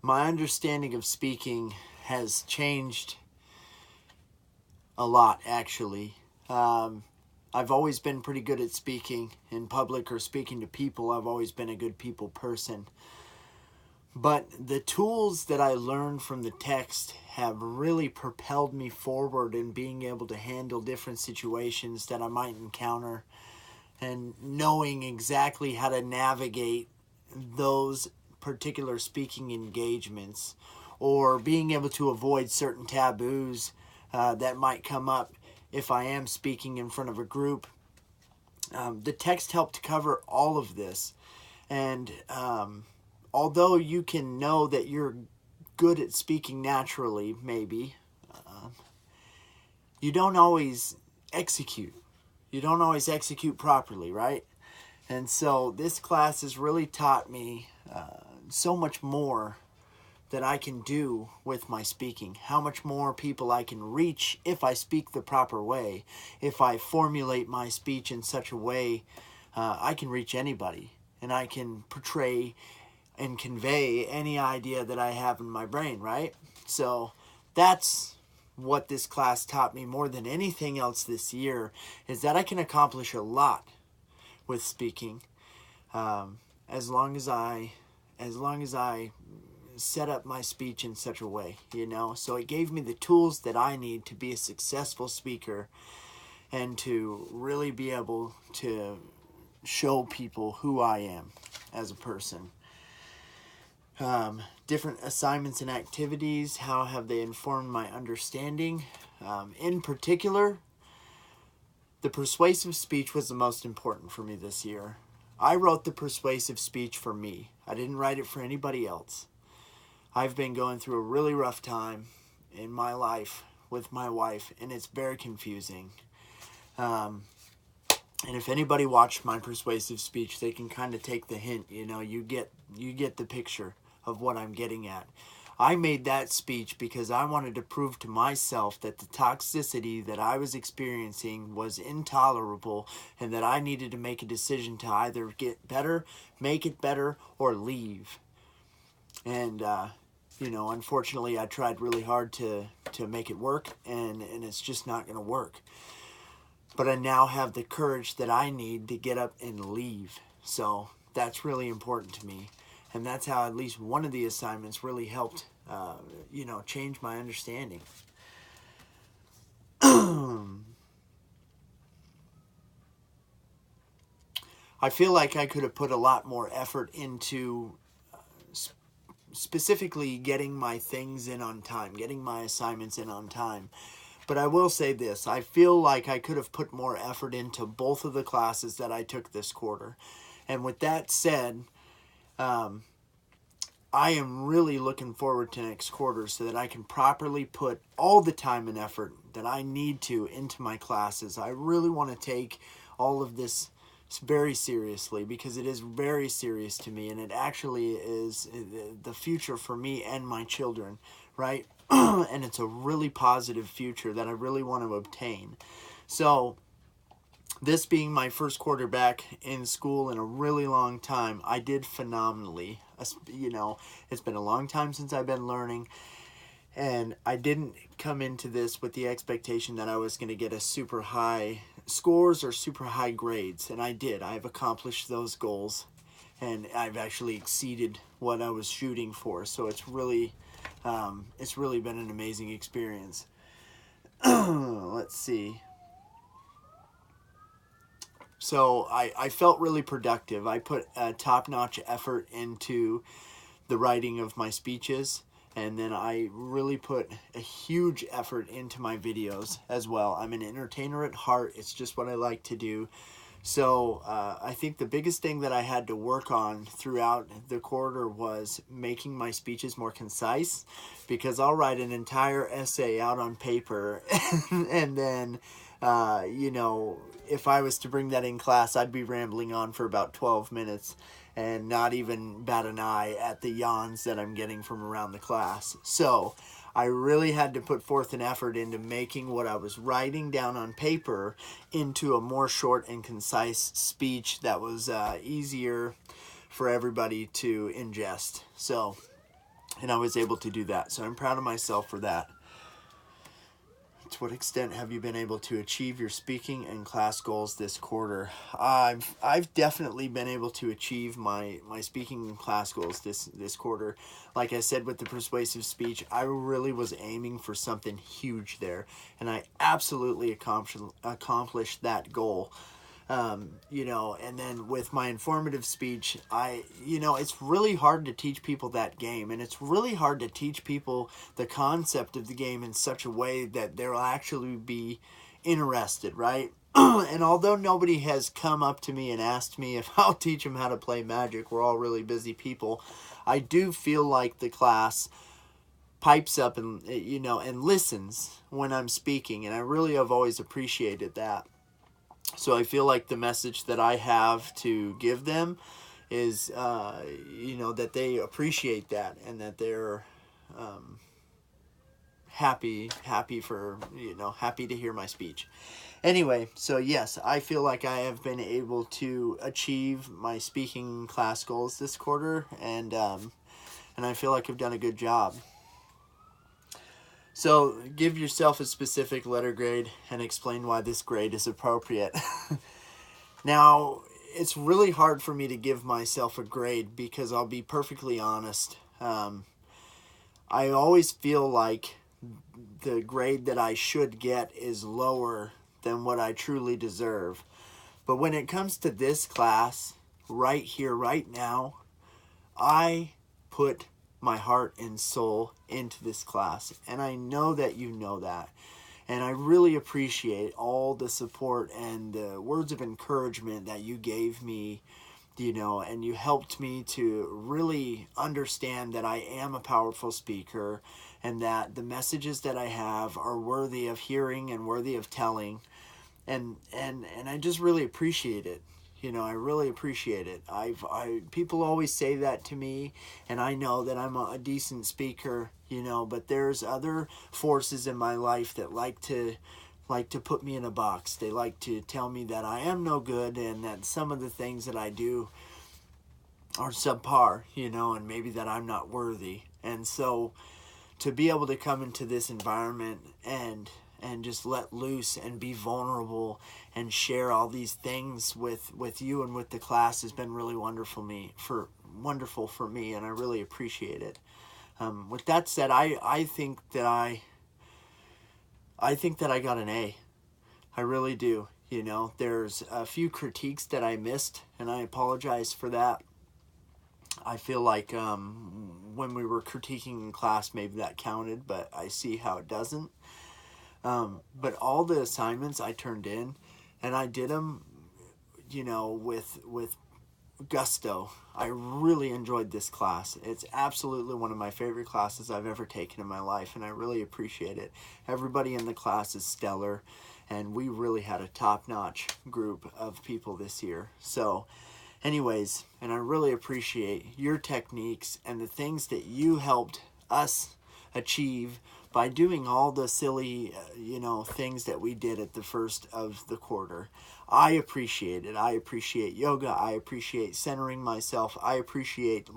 My understanding of speaking has changed a lot, actually. I've always been pretty good at speaking in public or speaking to people. I've always been a good people person. But the tools that I learned from the text have really propelled me forward in being able to handle different situations that I might encounter and knowing exactly how to navigate those particular speaking engagements, or being able to avoid certain taboos that might come up if I am speaking in front of a group. The text helped cover all of this. And although you can know that you're good at speaking naturally, maybe, you don't always execute. You don't always execute properly, right? And so this class has really taught me so much more that I can do with my speaking. How much more people I can reach if I speak the proper way. If I formulate my speech in such a way, I can reach anybody. And I can portray and convey any idea that I have in my brain, right? So that's what this class taught me more than anything else this year, is that I can accomplish a lot with speaking, as long as I set up my speech in such a way, So it gave me the tools that I need to be a successful speaker and to really be able to show people who I am as a person. Different assignments and activities, how have they informed my understanding? In particular, the persuasive speech was the most important for me this year. I wrote the persuasive speech for me. I didn't write it for anybody else. I've been going through a really rough time in my life with my wife, and it's very confusing. And if anybody watched my persuasive speech, they can kind of take the hint. You get the picture of what I'm getting at. I made that speech because I wanted to prove to myself that the toxicity that I was experiencing was intolerable, and that I needed to make a decision to either get better, make it better, or leave. And unfortunately, I tried really hard to make it work, and it's just not going to work. But I now have the courage that I need to get up and leave. So that's really important to me. And that's how at least one of the assignments really helped, change my understanding. I feel like I could have put a lot more effort into specifically getting my things in on time, getting my assignments in on time. But I will say this, I feel like I could have put more effort into both of the classes that I took this quarter. And with that said, I am really looking forward to next quarter so that I can properly put all the time and effort that I need to into my classes. I really want to take all of this very seriously, because it is very serious to me, and it actually is the future for me and my children, right? And it's a really positive future that I really want to obtain. So this being my first quarter back in school in a really long time, I did phenomenally. It's been a long time since I've been learning, and I didn't come into this with the expectation that I was going to get a super high scores or super high grades, and I did. I've accomplished those goals, and I've actually exceeded what I was shooting for, so it's really been an amazing experience. Let's see. So I felt really productive. I put a top-notch effort into the writing of my speeches, and then I really put a huge effort into my videos as well. I'm an entertainer at heart. It's just what I like to do. So I think the biggest thing that I had to work on throughout the quarter was making my speeches more concise, because I'll write an entire essay out on paper and then if I was to bring that in class, I'd be rambling on for about 12 minutes and not even bat an eye at the yawns that I'm getting from around the class. So I really had to put forth an effort into making what I was writing down on paper into a more short and concise speech that was easier for everybody to ingest. So And I was able to do that. So I'm proud of myself for that. To what extent have you been able to achieve your speaking and class goals this quarter? I've definitely been able to achieve my speaking and class goals this quarter. Like I said with the persuasive speech, I really was aiming for something huge there, and I absolutely accomplished that goal. And then with my informative speech, it's really hard to teach people that game, and it's really hard to teach people the concept of the game in such a way that they'll actually be interested, right? And although nobody has come up to me and asked me if I'll teach them how to play Magic, we're all really busy people, I do feel like the class pipes up and listens when I'm speaking, and I really have always appreciated that. So I feel like the message that I have to give them is, that they appreciate that, and that they're happy to hear my speech. Anyway, so yes, I feel like I have been able to achieve my speaking class goals this quarter, and I feel like I've done a good job. So give yourself a specific letter grade and explain why this grade is appropriate. Now, it's really hard for me to give myself a grade because I'll be perfectly honest. I always feel like the grade that I should get is lower than what I truly deserve. But when it comes to this class, right here, right now, I put my heart and soul into this class, and I know that you know that, and I really appreciate all the support and the words of encouragement that you gave me, and you helped me to really understand that I am a powerful speaker, and that the messages that I have are worthy of hearing and worthy of telling, and I just really appreciate it. I really appreciate it. People always say that to me, and I know that I'm a decent speaker, but there's other forces in my life that like to put me in a box. They like to tell me that I am no good, and that some of the things that I do are subpar, and maybe that I'm not worthy. And so to be able to come into this environment and just let loose and be vulnerable and share all these things with you and with the class has been really wonderful for me, and I really appreciate it. With that said, I think that I got an A. I really do. There's a few critiques that I missed, and I apologize for that. I feel like when we were critiquing in class, maybe that counted, but I see how it doesn't. But all the assignments I turned in, and I did them, with gusto. I really enjoyed this class. It's absolutely one of my favorite classes I've ever taken in my life, and I really appreciate it. Everybody in the class is stellar, and we really had a top-notch group of people this year. So anyways, and I really appreciate your techniques and the things that you helped us achieve by doing all the silly, things that we did at the first of the quarter. I appreciate it. I appreciate yoga. I appreciate centering myself. I appreciate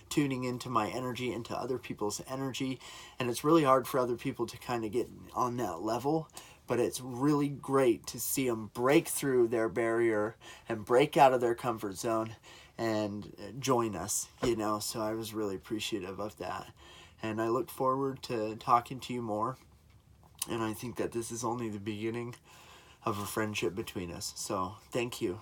tuning into my energy, into other people's energy. And it's really hard for other people to kind of get on that level. But it's really great to see them break through their barrier and break out of their comfort zone and join us, So I was really appreciative of that. And I look forward to talking to you more. And I think that this is only the beginning of a friendship between us. So thank you.